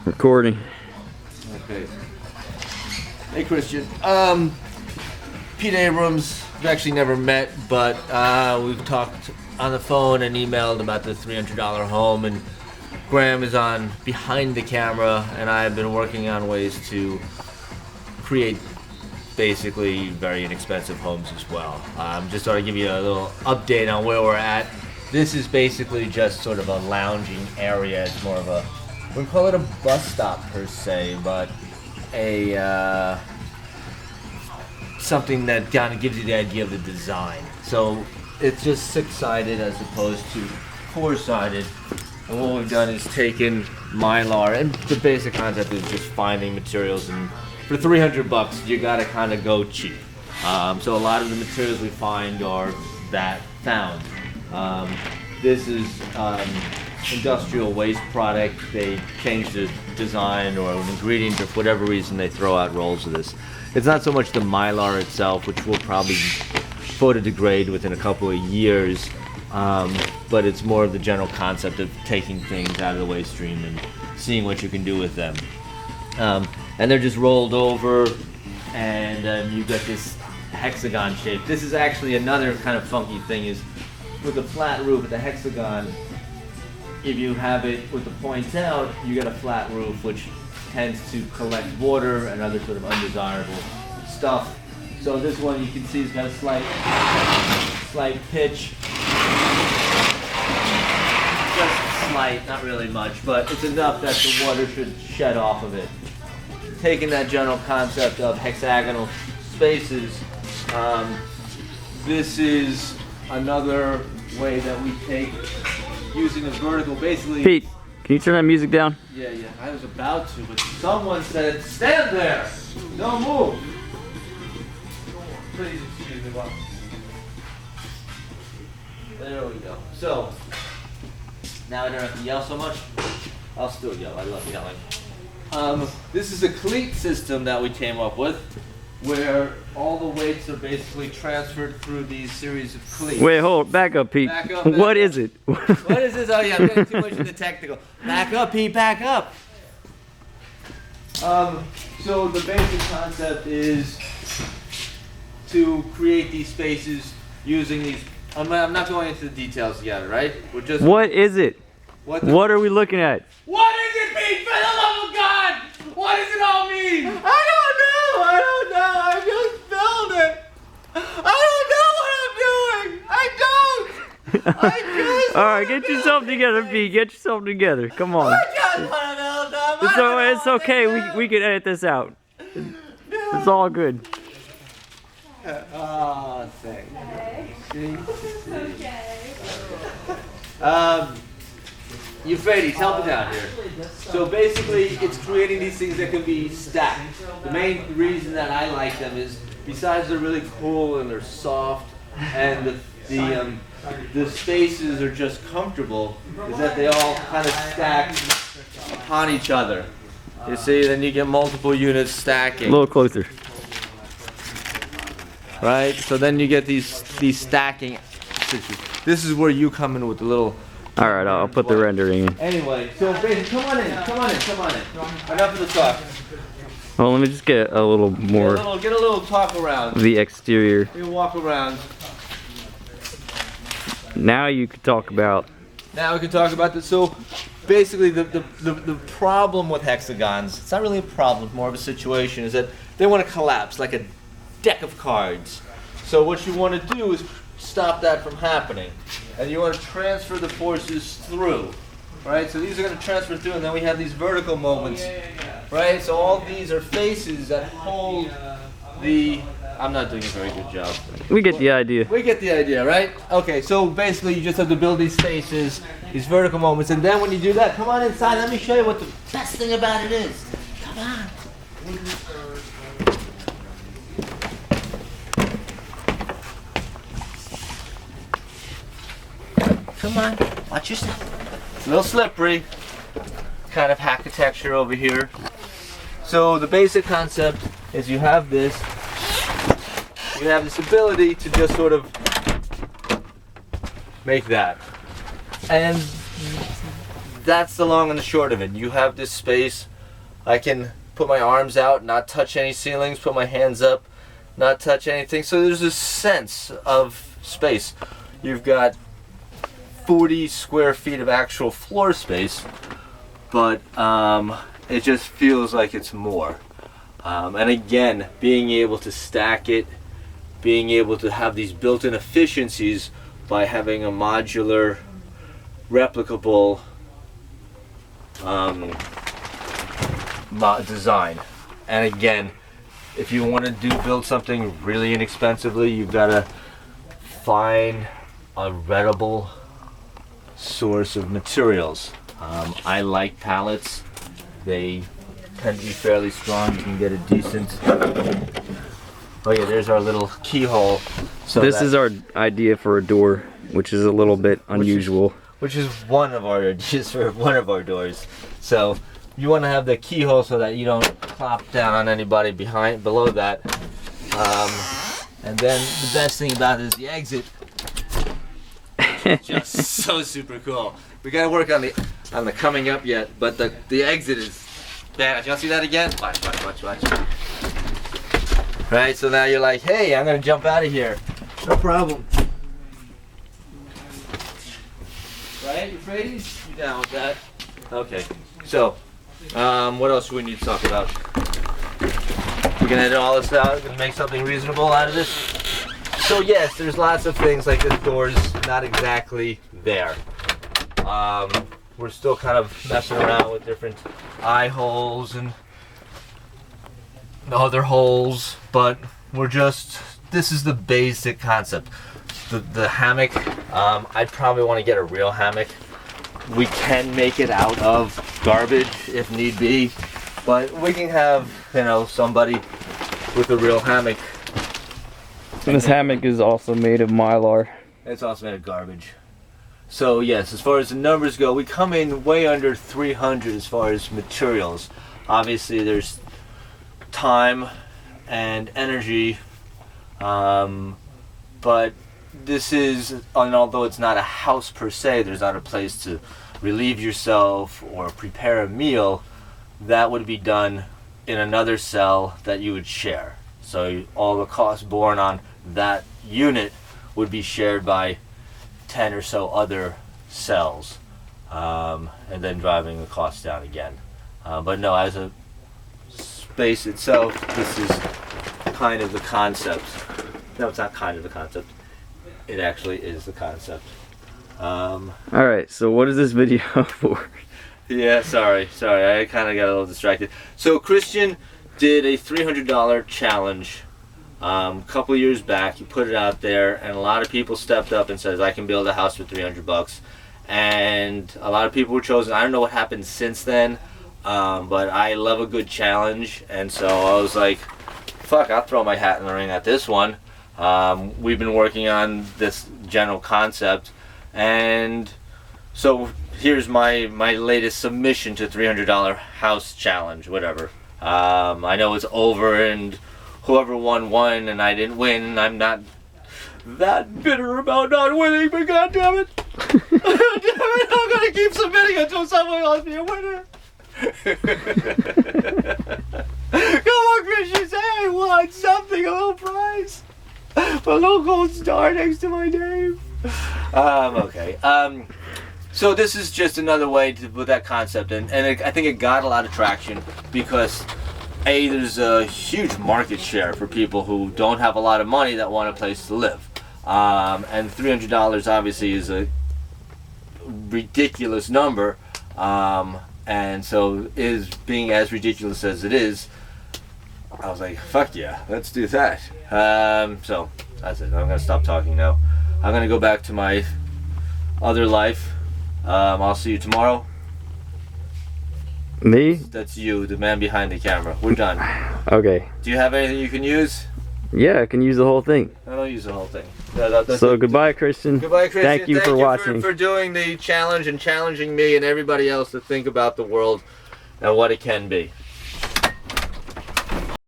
Recording. Okay. Hey Christian. Pete Abrams, we've actually never met, but we've talked on the phone and emailed about the $300 home, and Graham is on behind the camera, and I've been working on ways to create basically very inexpensive homes as well. Just sort of give you a little update on where we're at. This is basically just sort of a lounging area. It's more of a, we wouldn't call it a bus stop per se, but a something that kind of gives you the idea of the design. So it's just 6-sided as opposed to 4-sided. And what we've done is taken Mylar, and the basic concept is just finding materials, and for $300 you gotta kind of go cheap. So a lot of the materials we find are that found. This is industrial waste product. They change the design or an ingredient, or for whatever reason they throw out rolls of this. It's not so much the Mylar itself, which will probably photodegrade within a couple of years, but it's more of the general concept of taking things out of the waste stream and seeing what you can do with them. And they're just rolled over, and you've got this hexagon shape. This is actually another kind of funky thing, is with the flat roof, with the hexagon, if you have it with the points out, you get a flat roof, which tends to collect water and other sort of undesirable stuff. So this one, you can see, has got a slight pitch. Just slight, not really much, but it's enough that the water should shed off of it. Taking that general concept of hexagonal spaces, this is another way that we take using a vertical, basically. Pete, can you turn that music down? Yeah, I was about to, but someone said, stand there! Don't move! Please excuse me. There we go. So, now I don't have to yell so much. I'll still yell, I love yelling. This is a cleat system that we came up with, where all the weights are basically transferred through these series of cleats. Wait, hold, back up, Pete. Back up, What up. is it? What is this? Oh yeah, I'm getting too much into technical. Back up, Pete, back up. So the basic concept is to create these spaces using these. I'm not going into the details yet, right? We're just. What is it? What are we looking at? What is it, Pete? For the love of God! What does it all mean? I don't know. I just built it. I don't know what I'm doing. I just. All right, get yourself together, Pete. Get yourself together. Come on. I just want to build them. It's okay. We can edit this out. It's all good. Oh, thank you. Euphrates, help me out here. So basically, it's creating these things that can be stacked. The main reason that I like them is, besides they're really cool and they're soft, and the spaces are just comfortable, is that they all kind of stack upon each other. You see, then you get multiple units stacking. A little closer. Right? So then you get these stacking situations. This is where you come in with the little. All right, I'll put the rendering in. Anyway, so basically, come on in. Enough of the talk. Well, let me just get a little more Get a little talk around. of the exterior. You walk around. Now you could talk about. Now we can talk about this. So basically, the problem with hexagons, it's not really a problem, it's more of a situation, is that they want to collapse like a deck of cards. So what you want to do is stop that from happening, and you want to transfer the forces through, right? So these are going to transfer through, and then we have these vertical moments, right? So all these are faces that hold the. I'm not doing a very good job. We get the idea. We get the idea, right? Okay, so basically you just have to build these spaces, these vertical moments, and then when you do that, come on inside. Let me show you what the best thing about it is. Come on. Come on, watch yourself. It's a little slippery. Kind of architecture over here. So the basic concept is you have this ability to just sort of make that. And that's the long and the short of it. You have this space I can put my arms out, not touch any ceilings, put my hands up, not touch anything. So there's this sense of space. You've got 40 square feet of actual floor space, but it just feels like it's more. And again, being able to stack it, being able to have these built-in efficiencies by having a modular, replicable design. And again, if you want to build something really inexpensively, you've got to find a readable source of materials. I like pallets. They tend to be fairly strong. You can get a decent... Oh yeah, there's our little keyhole. So this is our idea for a door, which is a little bit unusual. Which is one of our ideas for one of our doors. So you want to have the keyhole so that you don't plop down on anybody below that. And then the best thing about it is the exit. Just so super cool. We gotta work on the coming up yet, but the exit is bad. You wanna see that again? Watch. Right, so now you're like, hey, I'm gonna jump out of here. No problem. Right, you Freddy? You down with that? Okay. So, what else do we need to talk about? We're gonna edit all this out. We're gonna make something reasonable out of this. So yes, there's lots of things like this door's not exactly there. We're still kind of messing around with different eye holes and other holes, but this is the basic concept. The hammock, I'd probably want to get a real hammock. We can make it out of garbage if need be, but we can have, somebody with a real hammock. And this hammock is also made of mylar. It's also made of garbage. So yes, as far as the numbers go, we come in way under 300 as far as materials. Obviously there's time and energy, but this is, and although it's not a house per se, there's not a place to relieve yourself or prepare a meal, that would be done in another cell that you would share. So all the costs borne on that unit would be shared by 10 or so other cells, and then driving the cost down again. But no, as a space itself, this is kind of the concept. No, it's not kind of the concept. It actually is the concept. Alright, so what is this video for? Yeah, sorry, I kind of got a little distracted. So Christian did a $300 challenge a couple years back. He put it out there, and a lot of people stepped up and says, I can build a house for $300. And a lot of people were chosen. I don't know what happened since then, but I love a good challenge, and so I was like, fuck, I'll throw my hat in the ring at this one. We've been working on this general concept, and so here's my latest submission to $300 house challenge, whatever. I know it's over, and whoever won, and I didn't win. I'm not that bitter about not winning, but god damn it. I'm gonna keep submitting until someone else be a winner. Come on, Christian, say I won something, a little prize. A little gold star next to my name. Okay. So this is just another way with that concept, and I think it got a lot of traction because there's a huge market share for people who don't have a lot of money that want a place to live. And $300 obviously is a ridiculous number. And so being as ridiculous as it is, I was like, fuck yeah, let's do that. So that's it. I'm gonna stop talking now. I'm gonna go back to my other life. I'll see you tomorrow. Me? That's you, the man behind the camera. We're done. Okay. Do you have anything you can use? Yeah, I can use the whole thing. I don't use the whole thing. So goodbye, Christian. Goodbye, Christian. Thank you for watching. For doing the challenge and challenging me and everybody else to think about the world and what it can be.